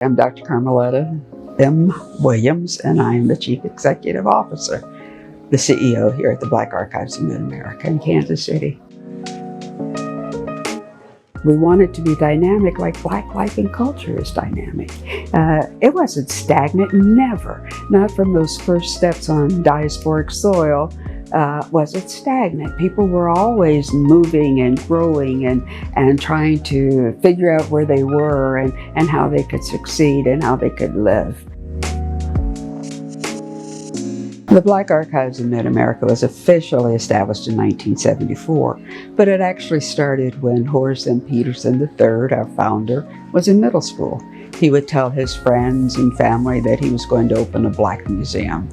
I'm Dr. Carmeletta M. Williams, and I am the Chief Executive Officer, the CEO here at the Black Archives of Mid-America in Kansas City. We want it to be dynamic like Black life and culture is dynamic. It wasn't stagnant, never. Not from those first steps on diasporic soil was it stagnant. People were always moving and growing and trying to figure out where they were and how they could succeed and how they could live. The Black Archives of Mid-America was officially established in 1974, but it actually started when Horace M. Peterson III, our founder, was in middle school. He would tell his friends and family that he was going to open a Black museum.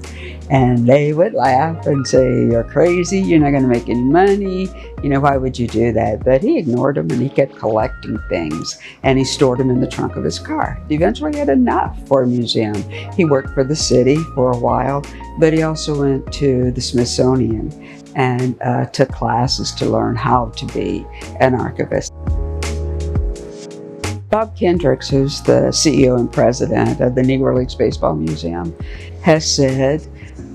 And they would laugh and say, "You're crazy, you're not going to make any money, why would you do that?" But he ignored them and he kept collecting things and he stored them in the trunk of his car. He eventually had enough for a museum. He worked for the city for a while, but he also went to the Smithsonian and took classes to learn how to be an archivist. Bob Kendricks, who's the CEO and president of the Negro Leagues Baseball Museum, has said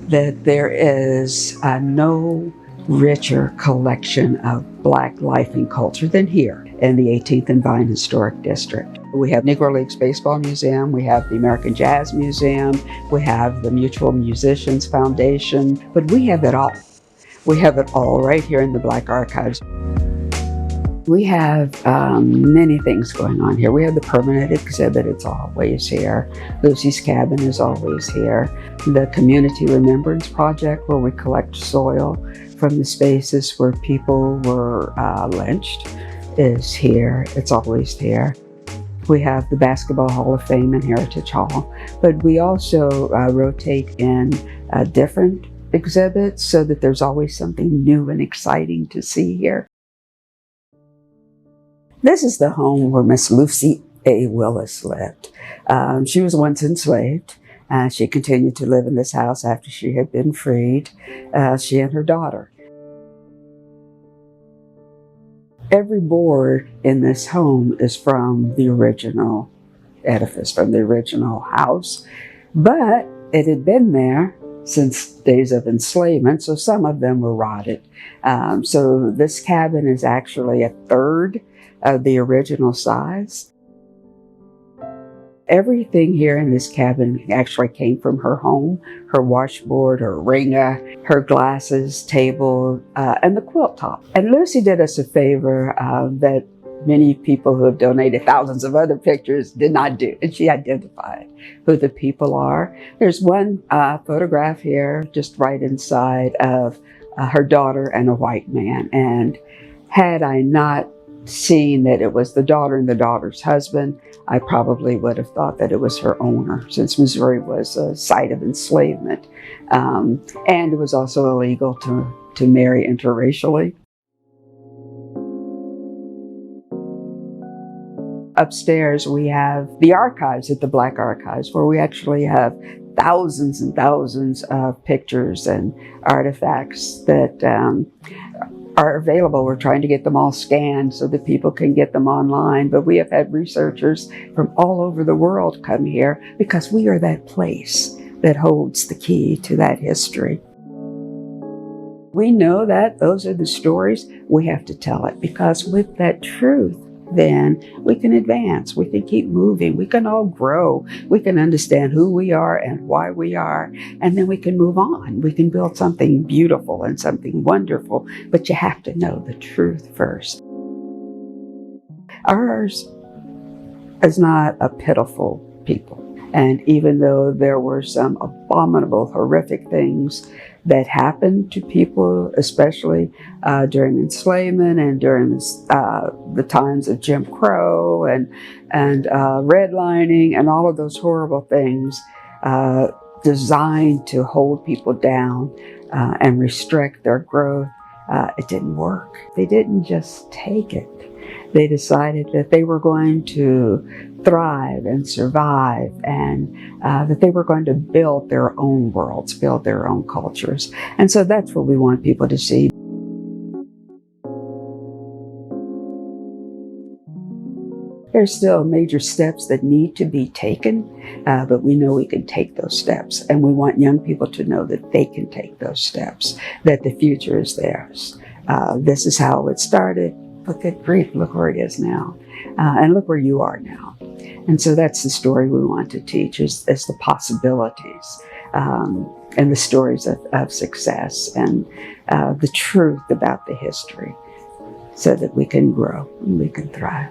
that there is no richer collection of Black life and culture than here in the 18th and Vine Historic District. We have Negro Leagues Baseball Museum, we have the American Jazz Museum, we have the Mutual Musicians Foundation, but we have it all. We have it all right here in the Black Archives. We have many things going on here. We have the permanent exhibit, it's always here. Lucy's Cabin is always here. The Community Remembrance Project, where we collect soil from the spaces where people were lynched, is here. It's always here. We have the Basketball Hall of Fame and Heritage Hall, but we also rotate in different exhibits so that there's always something new and exciting to see here. This is the home where Miss Lucy A. Willis lived. She was once enslaved. She continued to live in this house after she had been freed, she and her daughter. Every board in this home is from the original edifice, from the original house, but it had been there since days of enslavement, so some of them were rotted. So this cabin is actually a third of the original size. Everything here in this cabin actually came from her home: her washboard, her wringer, her glasses, table, and the quilt top. And Lucy did us a favor that many people who have donated thousands of other pictures did not do, and she identified who the people are. There's one photograph here just right inside of her daughter and a white man, and had I not seen that it was the daughter and the daughter's husband, I probably would have thought that it was her owner, since Missouri was a site of enslavement. And it was also illegal to marry interracially. Upstairs, we have the archives at the Black Archives, where we actually have thousands and thousands of pictures and artifacts that are available. We're trying to get them all scanned so that people can get them online, but we have had researchers from all over the world come here because we are that place that holds the key to that history. We know that those are the stories. We have to tell it, because with that truth, then we can advance, we can keep moving, we can all grow, we can understand who we are and why we are, and then we can move on. We can build something beautiful and something wonderful, but you have to know the truth first. Ours is not a pitiful people. And even though there were some abominable, horrific things that happened to people, especially during enslavement and during the times of Jim Crow and redlining and all of those horrible things designed to hold people down and restrict their growth, it didn't work. They didn't just take it. They decided that they were going to thrive and survive, and that they were going to build their own worlds, build their own cultures. And so that's what we want people to see. There's still major steps that need to be taken, but we know we can take those steps. And we want young people to know that they can take those steps, that the future is theirs. This is how it started. But good grief, look where it is now. And look where you are now. And so that's the story we want to teach, is the possibilities and the stories of success and the truth about the history, so that we can grow and we can thrive.